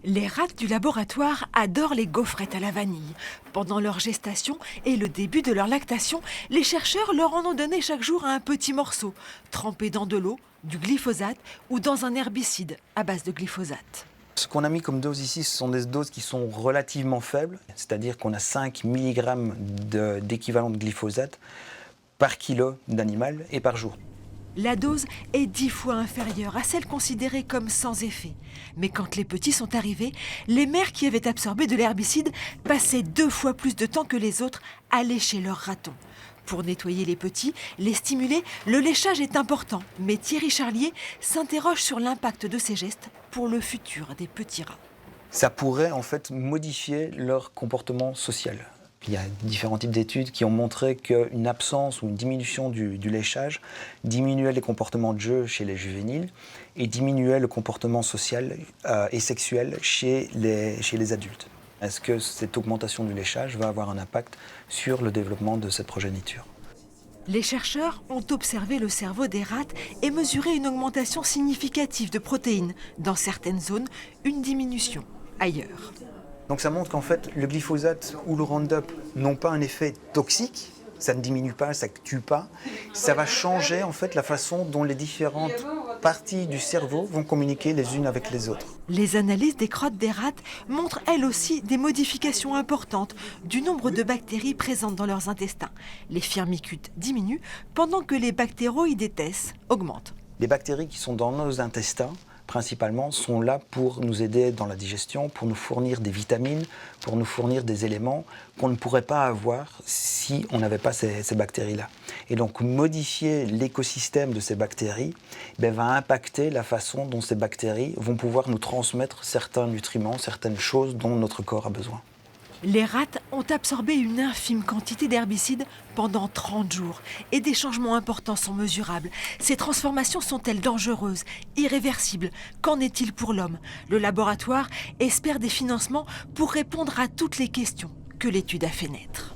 Les rats du laboratoire adorent les gaufrettes à la vanille. Pendant leur gestation et le début de leur lactation, les chercheurs leur en ont donné chaque jour un petit morceau, trempé dans de l'eau, du glyphosate ou dans un herbicide à base de glyphosate. Ce qu'on a mis comme dose ici, ce sont des doses qui sont relativement faibles, c'est-à-dire qu'on a 5 mg d'équivalent de glyphosate par kilo d'animal et par jour. La dose est 10 fois inférieure à celle considérée comme sans effet. Mais quand les petits sont arrivés, les mères qui avaient absorbé de l'herbicide passaient 2 fois plus de temps que les autres à lécher leurs ratons. Pour nettoyer les petits, les stimuler, le léchage est important. Mais Thierry Charlier s'interroge sur l'impact de ces gestes pour le futur des petits rats. Ça pourrait en fait modifier leur comportement social. Il y a différents types d'études qui ont montré qu'une absence ou une diminution du léchage diminuait les comportements de jeu chez les juvéniles et diminuait le comportement social et sexuel chez les adultes. Est-ce que cette augmentation du léchage va avoir un impact sur le développement de cette progéniture ? Les chercheurs ont observé le cerveau des rats et mesuré une augmentation significative de protéines. Dans certaines zones, une diminution ailleurs. Donc ça montre qu'en fait, le glyphosate ou le Roundup n'ont pas un effet toxique, ça ne diminue pas, ça ne tue pas. Ça va changer en fait la façon dont les différentes parties du cerveau vont communiquer les unes avec les autres. Les analyses des crottes des rats montrent elles aussi des modifications importantes du nombre de bactéries présentes dans leurs intestins. Les firmicutes diminuent pendant que les bactéroïdètes augmentent. Les bactéries qui sont dans nos intestins, principalement, sont là pour nous aider dans la digestion, pour nous fournir des vitamines, pour nous fournir des éléments qu'on ne pourrait pas avoir si on n'avait pas ces bactéries-là. Et donc, modifier l'écosystème de ces bactéries va impacter la façon dont ces bactéries vont pouvoir nous transmettre certains nutriments, certaines choses dont notre corps a besoin. Les rats ont absorbé une infime quantité d'herbicides pendant 30 jours et des changements importants sont mesurables. Ces transformations sont-elles dangereuses, irréversibles? Qu'en est-il pour l'homme? Le laboratoire espère des financements pour répondre à toutes les questions que l'étude a fait naître.